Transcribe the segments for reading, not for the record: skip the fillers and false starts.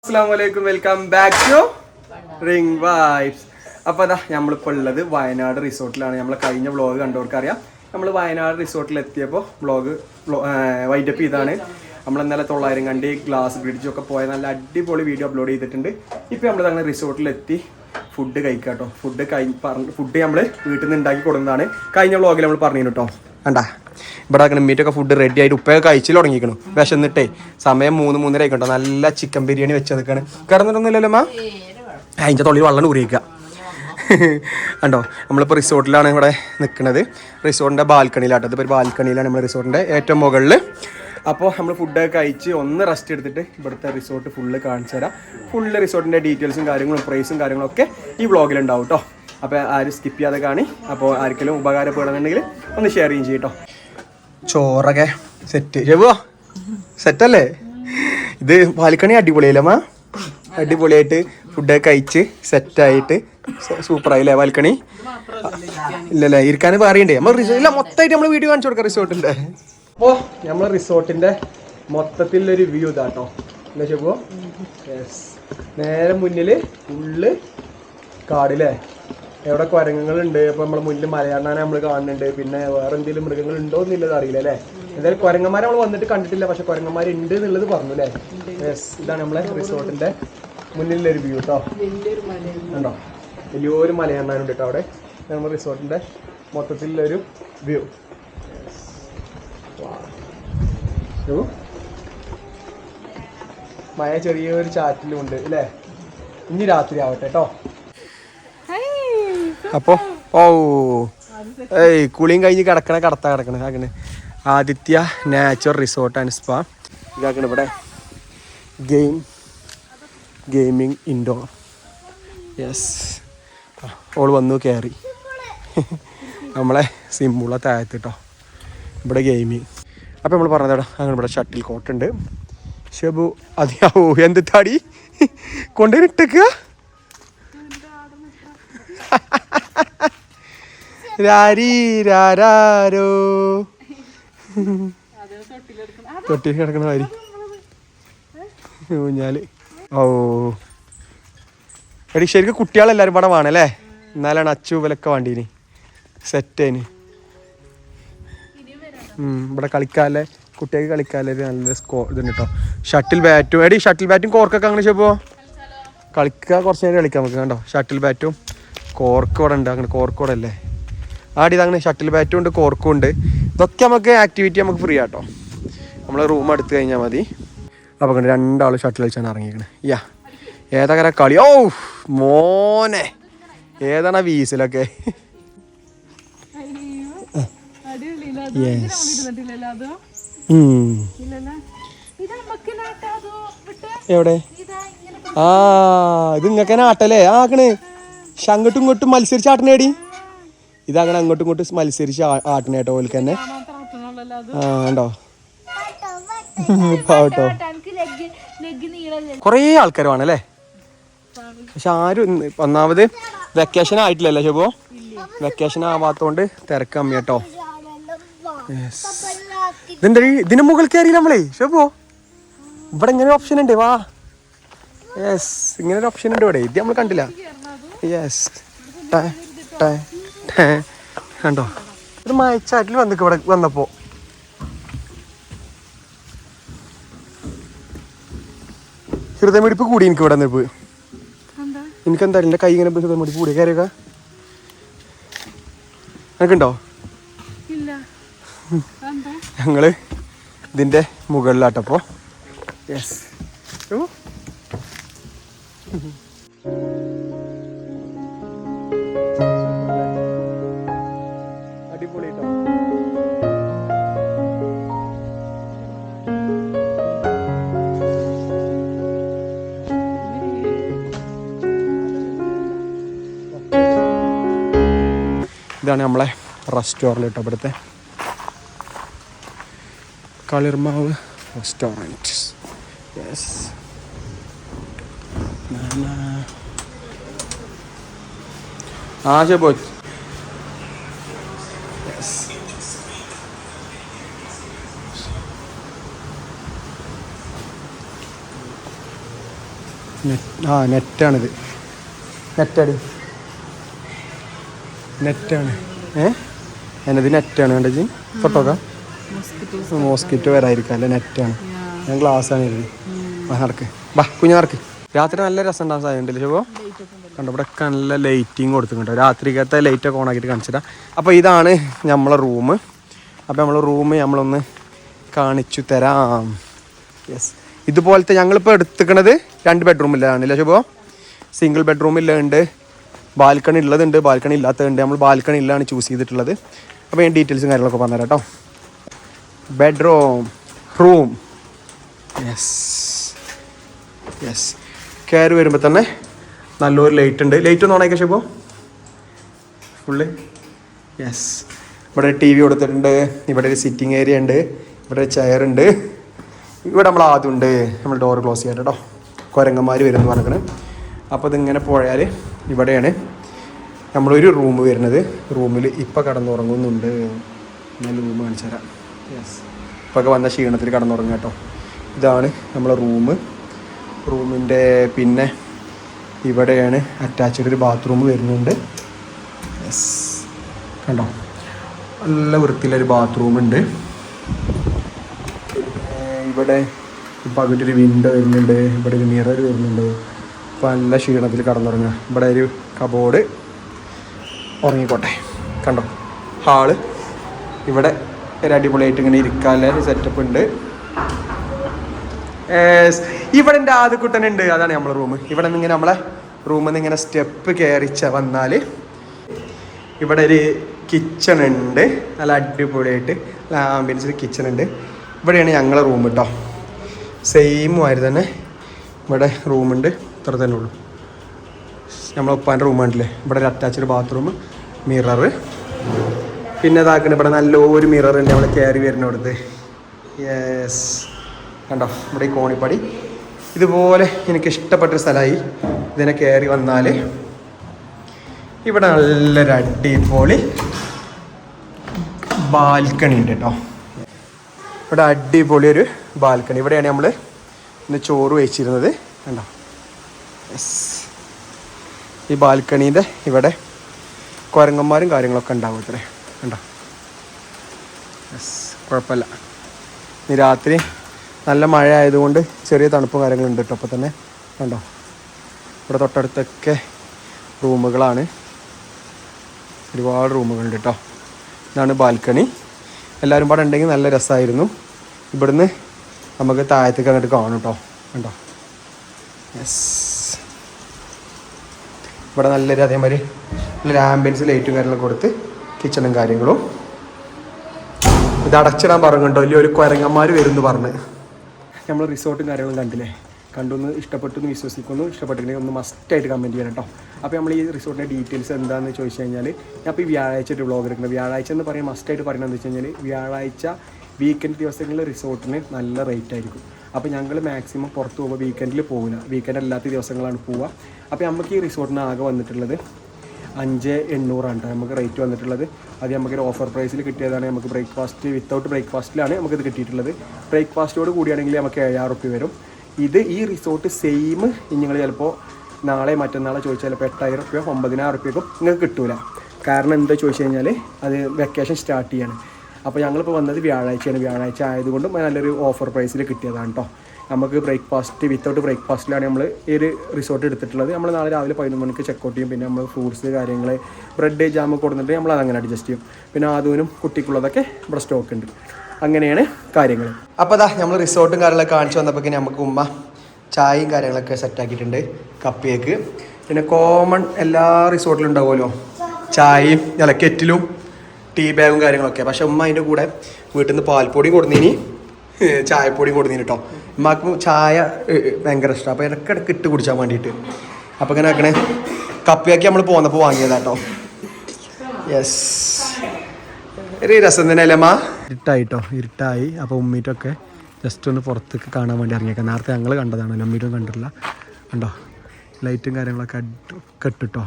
അസ്സലാമലൈക്കും, welcome back to Ring Vibes. അപ്പോൾ അതാ നമ്മളിപ്പോൾ ഉള്ളത് വയനാട് റിസോർട്ടിലാണ്. നമ്മൾ കഴിഞ്ഞ വ്ളോഗ് കണ്ടവർക്കറിയാം. നമ്മൾ വയനാട് റിസോർട്ടിൽ എത്തിയപ്പോൾ വ്ളോഗ് വൈൻഡപ്പ് ചെയ്താണ്. നമ്മൾ ഇന്നലെ 900 കണ്ടി ഗ്ലാസ് ബ്രിഡ്ജൊക്കെ പോയ നല്ല അടിപൊളി വീഡിയോ അപ്ലോഡ് ചെയ്തിട്ടുണ്ട്. ഇപ്പോൾ നമ്മൾ അങ്ങനെ റിസോർട്ടിലെത്തി ഫുഡ് കഴിക്കാം കേട്ടോ. ഫുഡ് നമ്മൾ വീട്ടിൽ നിന്ന് ഉണ്ടാക്കി കൊടുക്കുന്നതാണ്. കഴിഞ്ഞ വ്ളോഗിൽ നമ്മൾ പറഞ്ഞു കേട്ടോ. കണ്ടാ ഇവിടെ ആക്കണം മീറ്റൊക്കെ ഫുഡ് റെഡി ആയിട്ട് ഉപ്പയൊക്കെ കഴിച്ചിൽ തുടങ്ങിക്കണം. വിശന്നിട്ടേ സമയം 3-3:30 ആയിക്കോട്ടോ. നല്ല ചിക്കൻ ബിരിയാണി വെച്ച് നിൽക്കാണ്. കിടന്നിട്ടൊന്നുമില്ലല്ലോ അമ്മ, അതിൻ്റെ തൊള്ളി വെള്ളം കുറിയിക്കുക കണ്ടോ. നമ്മളിപ്പോൾ റിസോർട്ടിലാണ് ഇവിടെ നിൽക്കുന്നത്. റിസോർട്ടിൻ്റെ ബാൽക്കണിയിലാട്ടോ. ഇതിപ്പോൾ ഒരു ബാൽക്കണിയിലാണ് നമ്മൾ റിസോർട്ടിൻ്റെ ഏറ്റവും മുകളിൽ. അപ്പോൾ നമ്മൾ ഫുഡൊക്കെ കഴിച്ച് ഒന്ന് റെസ്റ്റ് എടുത്തിട്ട് ഇവിടുത്തെ റിസോർട്ട് ഫുള്ള് കാണിച്ചു തരാം. ഫുള്ള് റിസോർട്ടിൻ്റെ ഡീറ്റെയിൽസും കാര്യങ്ങളും പ്രൈസും കാര്യങ്ങളൊക്കെ ഈ വ്ളോഗിലുണ്ടാവും കേട്ടോ. അപ്പോൾ ആരും സ്കിപ്പ് ചെയ്യാതെ കാണി. അപ്പോൾ ആർക്കെങ്കിലും ഉപകാരപ്പെടുന്നുണ്ടെങ്കിൽ ഒന്ന് ഷെയർ ചെയ്യും ചെയ്യട്ടോ. ചോറൊക്കെ സെറ്റ് ചെവോ സെറ്റല്ലേ. ഇത് ബാൽക്കണി അടിപൊളിയല്ലേ, അടിപൊളിയായിട്ട് ഫുഡൊക്കെ കഴിച്ച് സെറ്റായിട്ട് സൂപ്പറായില്ലേ ബാൽക്കണി. ഇല്ലല്ലേ, ഇരിക്കാൻ പറയണ്ടേ നമ്മൾ ഇല്ല മൊത്തമായിട്ട് നമ്മൾ വീഡിയോ കാണിച്ചു കൊടുക്കാം റിസോർട്ടിൻ്റെ. അപ്പോൾ നമ്മൾ റിസോർട്ടിൻ്റെ മൊത്തത്തിലൊരു വ്യൂ ഇതാട്ടോ. എന്താ ചെവോ? യെസ്, നേരെ മുന്നിൽ ഫുള്ള് കാടില്ലേ. എവിടെ കുരങ്ങങ്ങളുണ്ട്. അപ്പോൾ നമ്മൾ മുന്നിൽ മലയാളാനെ നമ്മൾ കാണുന്നുണ്ട്. പിന്നെ വേറെ എന്തെങ്കിലും മൃഗങ്ങൾ ഉണ്ടോ എന്നുള്ളത് അറിയില്ല അല്ലേ. എന്തായാലും കുരങ്ങന്മാരെ നമ്മൾ വന്നിട്ട് കണ്ടിട്ടില്ല, പക്ഷെ കുരങ്ങന്മാരുണ്ട് എന്നുള്ളത് പറഞ്ഞു അല്ലേ. യെസ്, ഇതാണ് നമ്മളെ റിസോർട്ടിൻ്റെ മുന്നിലൊരു വ്യൂ കേട്ടോ. ഉണ്ടോ, വലിയൊരു മലയാളാനുണ്ട് കേട്ടോ അവിടെ. നമ്മൾ റിസോർട്ടിൻ്റെ മൊത്തത്തിലൊരു വ്യൂ. മഴ ചെറിയൊരു ചാറ്റിലും ഉണ്ട് അല്ലേ. ഇനി രാത്രി ആവട്ടെ കേട്ടോ. അപ്പോൾ കുളിയും കഴിഞ്ഞ് കിടക്കണ Aditya natural resort and spa. ഇതാക്കണ ഇവിടെ ഗെയിമിങ് ഇൻഡോർ. യെസ്, ഓൾ വന്നു കയറി നമ്മളെ സിമ്മുള്ള താഴത്ത് കേട്ടോ. ഇവിടെ ഗെയിമിങ്. അപ്പോൾ നമ്മൾ പറഞ്ഞതേടാ അങ്ങനെ ഇവിടെ ഷട്ടിൽ കോർട്ടുണ്ട്. ഷെബു അതിയാവോ എന്ത് താടി കൊണ്ടുവന്നിട്ടേക്കുക. രാരോ തൊട്ടിൽ കിടക്കണ മാതിരി ഊഞ്ഞാല്. എടി ശരിക്കും കുട്ടികളെല്ലാവരും ഇവിടെ വേണല്ലേ, എന്നാലാണ് അച്ചു വിലക്കെ വേണ്ടീന് സെറ്റേന്. ഇവിടെ കളിക്കാല്ലേ കുട്ടികൾക്ക് കളിക്കാല്ലേ നല്ല ഇതുണ്ട് കേട്ടോ. ഷട്ടിൽ ബാറ്റും എടി ഷട്ടിൽ ബാറ്റും കോർക്കൊക്കെ അങ്ങനെ ചെപ്പോ കളിക്കുക. കുറച്ച് നേരം കളിക്കാം നമുക്ക്. കണ്ടോ ഷട്ടിൽ ബാറ്റും കോർക്ക് ഇവിടെ ഉണ്ട്. അങ്ങനെ കോർക്ക് ഇവിടെ അല്ലേ ആടി. ഇതങ്ങനെ ഷട്ടിൽ ബാറ്റും ഉണ്ട് കോർക്കും ഉണ്ട്. ഇതൊക്കെ നമുക്ക് ആക്ടിവിറ്റി നമുക്ക് ഫ്രീ ആട്ടോ. നമ്മൾ റൂം എടുത്ത് കഴിഞ്ഞാൽ മതി. അപ്പോൾ കണ്ട് 2 ആൾ ഷട്ടിൽ കളിച്ചാണ് ഇറങ്ങിയിരിക്കണേ. ഏതാ കളി. ഓ മോനെ ഏതാണ് വീസിലൊക്കെ. എവിടെ ഇത് ഇങ്ങക്കെ ആട്ടല്ലേ ആക്കണ്. അങ്ങോട്ടും ഇങ്ങോട്ടും മത്സരിച്ചാട്ടണേടി. ഇതങ്ങനെ അങ്ങോട്ടും ഇങ്ങോട്ടും മത്സരിച്ച് ആട്ടണേട്ടോ ഓൽക്ക് തന്നെ. ഉണ്ടോ പാട്ടോ. കുറേ ആൾക്കാർ വേണല്ലേ. പക്ഷെ ആരും ഒന്നാമത് വെക്കേഷൻ ആയിട്ടില്ലല്ലോ ശുഭോ. വെക്കേഷൻ ആവാത്തോണ്ട് തിരക്ക് കമ്മി കേട്ടോ. ഇതെന്താ ഇതിന് മുകളിൽ കയറി നമ്മളേ ശുഭോ. ഇവിടെ ഇങ്ങനെ ഓപ്ഷൻ ഉണ്ട്. വാ. യെസ്, ഇങ്ങനെ ഒരു ഓപ്ഷൻ ഉണ്ട് ഇവിടെ. ഇത് നമ്മൾ കണ്ടില്ല. യെസ്, കണ്ടോ ഒരു മയച്ചാറ്റിൽ വന്നിക്ക് ഇവിടെ വന്നപ്പോ. ഹൃദയമിടിപ്പ് കൂടി എനിക്ക് ഇവിടെ നിന്നിപ്പ്. എനിക്കെന്താ എൻ്റെ കൈ ഇങ്ങനെ ഹൃദയമിടിപ്പ് കൂടി കയറിയൊക്കെ എനിക്കുണ്ടോ? ഞങ്ങള് ഇതിന്റെ മുകളിലാട്ടപ്പോ. യെസ്, അടിപൊളി കേട്ടോ. ഇതാണ് നമ്മളെ റെസ്റ്റോറൻറ്റ് കേട്ടോ. ഇവിടുത്തെ കളിർമാവ് റെസ്റ്റോറൻറ്റ്. യെസ്, ആ ശരി. നെറ്റാണിത്. നെറ്റാണ് എന്നത് നെറ്റാണ് കണ്ടത്. തൊട്ടോക്കാം. മോസ്കിറ്റോ വരാതിരിക്കാം അല്ലേ? നെറ്റാണ്. ഞാൻ ഗ്ലാസ്സാണ് എഴുതി. നടക്ക് ബാ കുഞ്ഞു നടക്ക്. രാത്രി നല്ല രസം ഉണ്ടാകുന്ന സാധനം ഉണ്ടല്ലേ ശോഭോ? കണ്ടോ ഇവിടെ നല്ല ലൈറ്റിങ് കൊടുത്തിട്ടുണ്ടോ? രാത്രിക്കത്തെ ലൈറ്റൊക്കെ ഓൺ ആക്കിയിട്ട് കാണിച്ചിട്ടാ. അപ്പോൾ ഇതാണ് നമ്മളെ റൂം. അപ്പോൾ നമ്മളെ റൂം നമ്മളൊന്ന് കാണിച്ചു തരാം. യെസ്, ഇതുപോലത്തെ ഞങ്ങളിപ്പോൾ എടുത്തിക്കണത് 2 ബെഡ്റൂമില്ലാണല്ലേ ശോഭോ? സിംഗിൾ ബെഡ്റൂമില്ലുണ്ട്, ബാൽക്കണി ഉള്ളതുണ്ട്, ബാൽക്കണി ഇല്ലാത്തതുണ്ട്. നമ്മൾ ബാൽക്കണി ഇല്ലാണ് ചൂസ് ചെയ്തിട്ടുള്ളത്. അപ്പോൾ ഞാൻ ഡീറ്റെയിൽസും കാര്യങ്ങളൊക്കെ പറഞ്ഞുതരാം കേട്ടോ. Bedroom, room. യെസ് കയറി വരുമ്പോൾ തന്നെ നല്ലൊരു ലൈറ്റ് ഉണ്ട്. ലൈറ്റ് ഒന്ന് ഓണാക്കിയ ശേഷം ഫുള്ള്. യെസ്, ഇവിടെ TV കൊടുത്തിട്ടുണ്ട്. ഇവിടെ ഒരു സിറ്റിംഗ് ഏരിയ ഉണ്ട്, ഇവിടെ ഒരു ചെയറുണ്ട്. ഇവിടെ നമ്മൾ ആദ്യമുണ്ട്. നമ്മൾ ഡോർ ക്ലോസ് ചെയ്യാം കേട്ടോ, കുരങ്ങന്മാർ വരുമെന്ന് പറഞ്ഞിട്ട്. അപ്പോൾ ഇതിങ്ങനെ പോയാൽ ഇവിടെയാണ് നമ്മളൊരു റൂം വരുന്നത്. റൂമിൽ ഇപ്പം കിടന്നുറങ്ങുന്നുണ്ട്. ഞാൻ റൂം കാണിച്ചു തരാം. യെസ്, ഇപ്പൊക്കെ വന്ന ക്ഷീണത്തിൽ കിടന്നുറങ്ങുക കേട്ടോ. ഇതാണ് നമ്മളെ റൂം. റൂമിൻ്റെ പിന്നെ ഇവിടെയാണ് അറ്റാച്ച്ഡ് ഒരു ബാത്റൂം വരുന്നുണ്ട്. യെസ്, കണ്ടോ നല്ല വൃത്തിയിലൊരു ബാത്റൂം ഉണ്ട്. ഇവിടെ ഇപ്പം അതിൻ്റെ വിൻഡോ വരുന്നുണ്ട്. ഇവിടെ ഒരു മിറർ വരുന്നുണ്ട്. ഇപ്പം നല്ല ക്ഷീണത്തിൽ കിടന്നുറങ്ങുക. ഇവിടെ ഒരു കബോർഡ്, ഉറങ്ങിക്കോട്ടെ. കണ്ടോ ഹാള്. ഇവിടെ ഒരു അടിപൊളിയായിട്ട് ഇങ്ങനെ ഇരിക്കാനുള്ള സെറ്റപ്പ് ഉണ്ട്. ഇവിടെ എൻ്റെ ആദ്യക്കുട്ടനുണ്ട്. അതാണ് നമ്മളെ റൂം. ഇവിടെ നിന്ന് ഇങ്ങനെ നമ്മളെ റൂമിൽ നിന്ന് ഇങ്ങനെ സ്റ്റെപ്പ് കയറിച്ച വന്നാൽ ഇവിടെ ഒരു കിച്ചൺ ഉണ്ട്. നല്ല അടിപൊളിയായിട്ട് നല്ല ആംബിയൻസിൽ കിച്ചൺ ഉണ്ട്. ഇവിടെയാണ് ഞങ്ങളെ റൂം കേട്ടോ. സെയിം ആയിട്ട് തന്നെ ഇവിടെ റൂമുണ്ട്. ഇത്ര തന്നെ ഉള്ളൂ. നമ്മളെ ഉപ്പാൻ്റെ റൂം ഉണ്ടല്ലേ. ഇവിടെ ഒരു അറ്റാച്ച്ഡ് ബാത്റൂം, മിറർ. പിന്നെ ഇതാക്കണം ഇവിടെ നല്ലൊരു മിറർ ഉണ്ട് നമ്മൾ കയറി വരുന്നിടത്ത്. യെസ്, കണ്ടോ ഇവിടെ ഈ കോണിപ്പടി. ഇതുപോലെ എനിക്കിഷ്ടപ്പെട്ടൊരു സ്ഥലമായി. ഇതിനെ കയറി വന്നാൽ ഇവിടെ നല്ലൊരു അടിപൊളി ബാൽക്കണി ഉണ്ട് കേട്ടോ. ഇവിടെ അടിപൊളി ഒരു ബാൽക്കണി. ഇവിടെയാണ് നമ്മൾ ഇന്ന് ചോറ് വെച്ചിരുന്നത്. കണ്ടോ യെസ്, ഈ ബാൽക്കണീൻ്റെ ഇവിടെ കുരങ്ങന്മാരും കാര്യങ്ങളൊക്കെ ഉണ്ടാവും ഇത്രേ. കണ്ടോ യെസ്, കുഴപ്പമില്ല. ഇനി രാത്രി നല്ല മഴ ആയതുകൊണ്ട് ചെറിയ തണുപ്പും കാര്യങ്ങളുണ്ട് കേട്ടോ. അപ്പോൾ തന്നെ കണ്ടോ ഇവിടെ തൊട്ടടുത്തൊക്കെ റൂമുകളാണ്. ഒരുപാട് റൂമുകളുണ്ട് കേട്ടോ. ഇതാണ് ബാൽക്കണി. എല്ലാവരും പാടെ ഉണ്ടെങ്കിൽ നല്ല രസമായിരുന്നു. ഇവിടുന്ന് നമുക്ക് താഴത്തേക്ക് അങ്ങോട്ട് കാണും കേട്ടോ. കണ്ടോ യെസ്, ഇവിടെ നല്ലൊരു അതേമാതിരി നല്ലൊരു ആംബിയൻസ് ലൈറ്റും കാര്യങ്ങളൊക്കെ കൊടുത്ത് കിച്ചണും കാര്യങ്ങളും. ഇത് അടച്ചിടാൻ പറഞ്ഞു കേട്ടോ. വലിയ ഒരു കുരങ്ങന്മാർ വരും എന്ന് പറഞ്ഞ്. നമ്മൾ റിസോർട്ടും കാര്യങ്ങളും കണ്ടില്ലേ. കണ്ടൊന്ന് ഇഷ്ടപ്പെട്ടു എന്ന് വിശ്വസിക്കുന്നു. ഇഷ്ടപ്പെട്ടെങ്കിൽ ഒന്ന് മസ്റ്റായിട്ട് കമൻറ്റ് ചെയ്യണം കേട്ടോ. അപ്പോൾ നമ്മൾ ഈ റിസോർട്ടിൻ്റെ ഡീറ്റെയിൽസ് എന്താണെന്ന് ചോദിച്ചു കഴിഞ്ഞാൽ, ഞാൻ ഇപ്പോൾ ഈ വ്യാഴാഴ്ച ഒരു വ്ളോഗ് എടുക്കുന്നത്. വ്യാഴാഴ്ച എന്ന് പറയാൻ മസ്റ്റായിട്ട് പറയുന്നത് വെച്ച് കഴിഞ്ഞാൽ വ്യാഴാഴ്ച വീക്കെൻഡ് ദിവസങ്ങളിൽ റിസോർട്ടിന് നല്ല റേറ്റ് ആയിരിക്കും. അപ്പോൾ ഞങ്ങൾ മാക്സിമം പുറത്ത് പോകുമ്പോൾ വീക്കെൻഡിൽ പോകില്ല. വീക്കെൻഡ് അല്ലാത്ത ദിവസങ്ങളാണ് പോവുക. അപ്പോൾ നമുക്ക് ഈ റിസോർട്ടിന് ആകെ വന്നിട്ടുള്ളത് 5,800 നമുക്ക് റേറ്റ് വന്നിട്ടുള്ളത്. അത് നമുക്കൊരു ഓഫർ പ്രൈസിൽ കിട്ടിയതാണ്. നമുക്ക് ബ്രേക്ക്ഫാസ്റ്റ് വിത്തൗട്ട് ബ്രേക്ക്ഫാസ്റ്റിലാണ് നമുക്കിത് കിട്ടിയിട്ടുള്ളത്. ബ്രേക്ക്ഫാസ്റ്റോട് കൂടിയാണെങ്കിൽ നമുക്ക് 7,000 റുപ്യ വരും. ഈ റിസോർട്ട് സെയിം നിങ്ങൾ ചിലപ്പോൾ നാളെ മറ്റന്നാളെ ചോദിച്ചാൽ ചിലപ്പോൾ 8,000 റുപ്യ 9,000 റുപ്യക്കും നിങ്ങൾക്ക് കിട്ടൂല. കാരണം എന്താ ചോദിച്ചു കഴിഞ്ഞാൽ അത് വെക്കേഷൻ സ്റ്റാർട്ട് ചെയ്യാണ്. അപ്പോൾ ഞങ്ങളിപ്പോൾ വന്നത് വ്യാഴാഴ്ചയാണ്. വ്യാഴാഴ്ച ആയതുകൊണ്ട് നല്ലൊരു ഓഫർ പ്രൈസിൽ കിട്ടിയതാണ് കേട്ടോ. നമുക്ക് ബ്രേക്ക്ഫാസ്റ്റ് വിത്തൗട്ട് ബ്രേക്ക്ഫാസ്റ്റിലാണ് നമ്മൾ ഈ ഒരു റിസോർട്ട് എടുത്തിട്ടുള്ളത്. നമ്മൾ നാളെ രാവിലെ 11 മണിക്ക് ചെക്കൗട്ട് ചെയ്യും. പിന്നെ നമ്മൾ ഫ്രൂട്ട്സ് കാര്യങ്ങൾ ബ്രെഡ് ജാമ് കൊടുത്തിട്ട് നമ്മൾ അതങ്ങനെ അഡ്ജസ്റ്റ് ചെയ്യും. പിന്നെ ആദ്യവും കുട്ടിക്കുള്ളതൊക്കെ ഇവിടെ സ്റ്റോക്ക് ഉണ്ട്. അങ്ങനെയാണ് കാര്യങ്ങൾ. അപ്പോൾ അതാ നമ്മൾ റിസോർട്ടും കാര്യങ്ങളൊക്കെ കാണിച്ചു വന്നപ്പോൾ നമുക്ക് ഉമ്മ ചായയും കാര്യങ്ങളൊക്കെ സെറ്റാക്കിയിട്ടുണ്ട്. കപ്പിയേക്ക് പിന്നെ കോമൺ എല്ലാ റിസോർട്ടിലും ഉണ്ടാവുമല്ലോ ചായയും കെറ്റിലും ടീ ബാഗും കാര്യങ്ങളൊക്കെ. പക്ഷെ ഉമ്മ അതിൻ്റെ കൂടെ വീട്ടിൽ നിന്ന് പാൽപ്പൊടി കൊടുന്നീനി, ചായപ്പൊടി കൊടുന്നീനി കേട്ടോ. ഉമ്മക്ക് ചായ ഭയങ്കര ഇഷ്ടമാണ്. അപ്പോൾ ഇടയ്ക്കിടയ്ക്ക് ഇട്ട് കുടിച്ചാൽ വേണ്ടിയിട്ട്. അപ്പോൾ ഇങ്ങനെ ആക്കണേ കപ്പിയാക്കി നമ്മൾ പോന്നപ്പോൾ വാങ്ങിയതാട്ടോ. യെസ്, ഒരു രസം തന്നെ അല്ലേ അമ്മ. ഇരുട്ടായിട്ടോ, ഇരുട്ടായി. അപ്പോൾ ഉമ്മീറ്റൊക്കെ ജസ്റ്റ് ഒന്ന് പുറത്തേക്ക് കാണാൻ വേണ്ടി ഇറങ്ങിയേക്കാം. നേരത്തെ ഞങ്ങൾ കണ്ടതാണല്ലോ, ഉമ്മീറ്റും കണ്ടിട്ടില്ല. കണ്ടോ ലൈറ്റും കാര്യങ്ങളൊക്കെ ഒക്കെ ഇട്ടിട്ടോ.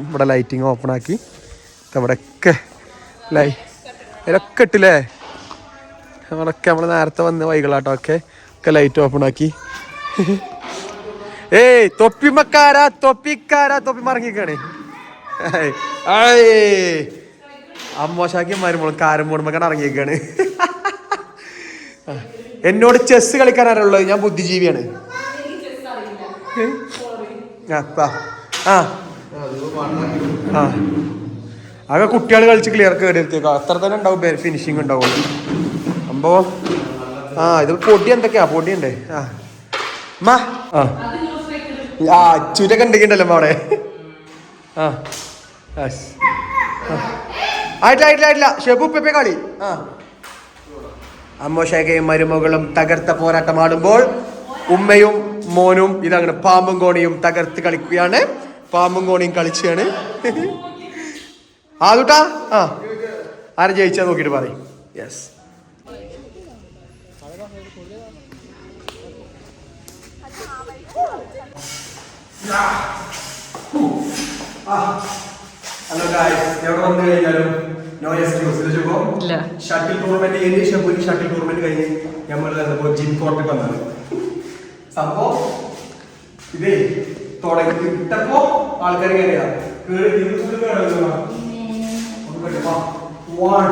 ഇവിടെ ലൈറ്റിങ് ഓപ്പണാക്കി ഇവിടെയൊക്കെ ഇതൊക്കെ ഇട്ടില്ലേ. ഞങ്ങളൊക്കെ നമ്മൾ നേരത്തെ വന്ന് വൈകളാട്ടോ ഒക്കെ ലൈറ്റ് ഓപ്പൺ ആക്കി. ഏയ് തൊപ്പിക്കാരാ തൊപ്പി മറങ്ങിക്കാണ്. അമ്മോശാക്കി മരുമോൾ കാരം മൂടുമ്പോ ഇറങ്ങിയേക്കാണ്. എന്നോട് ചെസ് കളിക്കാനാരുള്ളത്, ഞാൻ ബുദ്ധിജീവിയാണ്. ആകെ കുട്ടികൾ കളിച്ച് ക്ലിയർ കയറിയെടുത്തേക്കോ, അത്ര തന്നെ ഉണ്ടാവും ഫിനിഷിങ് ഉണ്ടാവും. അമ്പോ ഇത് പൊടി എന്തൊക്കെയാ പൊടിയുണ്ടേ. അച്ഛനൊക്കെ ഉണ്ടെങ്കിണ്ടല്ലോ അവിടെ. ആയിട്ടില്ല ഷെബു പെപ്പെ കളി. അമ്മോശേഖയും മരുമകളും തകർത്ത പോരാട്ടമാടുമ്പോൾ ഉമ്മയും മോനും ഇതങ്ങനെ പാമ്പും കോണിയും തകർത്ത് കളിക്കുകയാണ്. പാമ്പും കോണിയും കളിച്ചാണ്. ആദൂട്ടാ ആരും ജയിച്ചാ നോക്കിട്ട് പറയും. യെസ്. ഹലോ ഗായ്സ്, എവിടെ വന്നു കഴിഞ്ഞാലും no excuse. Shuttle tournament shuttle tournament കഴിഞ്ഞ് നമ്മൾ ജിം കോർട്ടിൽ വന്നത് സംഭവം ഇതേ തുടങ്ങി ഇട്ടപ്പോ ആൾക്കാർ കയറിയാ One,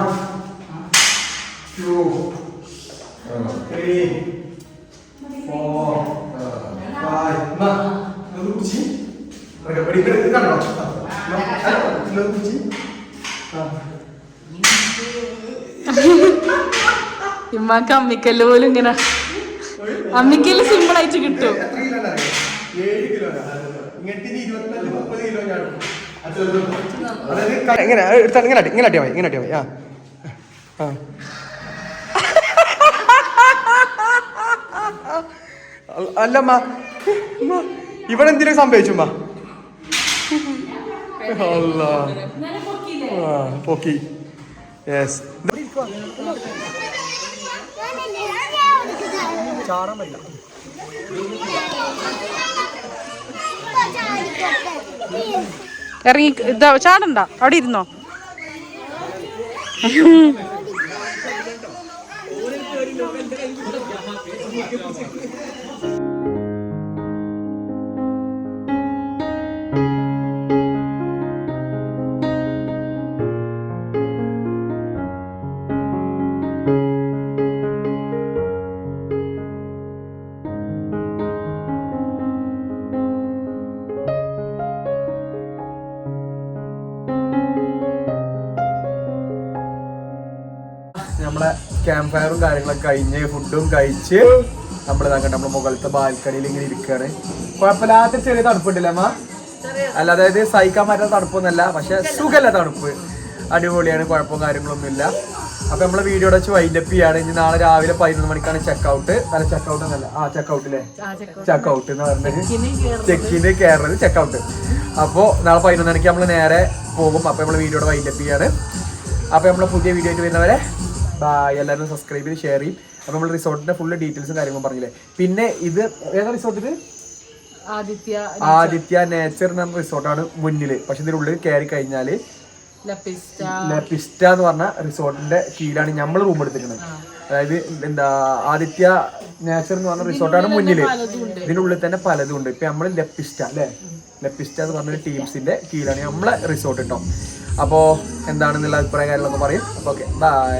two, 3, 4, 5. ഇമ്മാക്ക് അമ്മിക്കല്ല് പോലും ഇങ്ങനെ അമ്മിക്കല്ല് സിമ്പിൾ ആയിട്ട് കിട്ടും. 7 കിലോ എങ്ങനെ എടുത്താൽ ഇങ്ങനെ അട്ടിയാ മതി. അല്ലമ്മ ഇവിടെ എന്തിനും സംഭവിച്ചുമ്മ. പൊക്കി. യെസ്. ചാടാൻ പറ്റില്ല. ഇറങ്ങി ഇതാ ചാടണ്ട, അവിടെ ഇരുന്നോ. നമ്മളെ ക്യാമ്പ് ഫയറും കാര്യങ്ങളൊക്കെ കഴിഞ്ഞ് ഫുഡും കഴിച്ച് നമ്മളെ മുകളിലത്തെ ബാൽക്കണിയിൽ ഇങ്ങനെ ഇരിക്കുകയാണ്. കുഴപ്പമില്ലാത്ത ചെറിയ തണുപ്പുണ്ടല്ലേ അമ്മ? അല്ല, അതായത് സഹിക്കാൻ പറ്റാത്ത തണുപ്പൊന്നുമല്ല, പക്ഷെ സുഖമല്ല തണുപ്പ്. അടിപൊളിയാണ്, കുഴപ്പവും കാര്യങ്ങളൊന്നുമില്ല. അപ്പൊ നമ്മളെ വീഡിയോ വെച്ച് വൈൻഡപ്പ് ചെയ്യാണ്. ഇനി നാളെ രാവിലെ 11 മണിക്കാണ് ചെക്കൗട്ട്. അല്ല ചെക്കൗട്ട് എന്നല്ല, ചെക്കൗട്ടില്ലേ, ചെക്കൗട്ട് എന്ന് പറഞ്ഞത് ചെക്കിന് കയറുന്നത് ചെക്കൗട്ട്. അപ്പോൾ നാളെ 11 മണിക്ക് നമ്മൾ നേരെ പോകും. അപ്പൊ നമ്മളെ വീഡിയോ വൈൻഡപ്പ് ചെയ്യാണ്. അപ്പൊ നമ്മളെ പുതിയ വീഡിയോ ആയിട്ട് വരുന്നവരെ എല്ലാവരും സബ്സ്ക്രൈബ് ചെയ്ത് ഷെയർ ചെയ്യും. അപ്പൊ നമ്മൾ റിസോർട്ടിന്റെ ഫുള്ള് ഡീറ്റെയിൽസും കാര്യങ്ങളും പറഞ്ഞില്ലേ. പിന്നെ ഇത് ഏതാ റിസോർട്ടിന്? ആദിത്യ നേച്ചർ എന്ന റിസോർട്ടാണ് മുന്നിൽ. പക്ഷെ ഇതിനുള്ളിൽ കയറി കഴിഞ്ഞാല് ലപ്പിസ്റ്റ എന്ന് പറഞ്ഞ റിസോർട്ടിന്റെ കീഴിലാണ് നമ്മൾ റൂം എടുത്തിരിക്കുന്നത്. അതായത് എന്താ ആദിത്യ നേച്ചർ എന്ന് പറഞ്ഞ റിസോർട്ടാണ് മുന്നിൽ. ഇതിനുള്ളിൽ തന്നെ പലതും ഉണ്ട്. ഇപ്പൊ നമ്മള് ലപ്പിസ്റ്റ അല്ലെ, ലപ്പിസ്റ്റ എന്ന് പറഞ്ഞ ടീംസിന്റെ കീഴിലാണ് നമ്മളെ റിസോർട്ട് കേട്ടോ. അപ്പോൾ എന്താണെന്നുള്ള അഭിപ്രായ കാര്യങ്ങളൊക്കെ പറയും. അപ്പോൾ ഓക്കെ, ബൈ.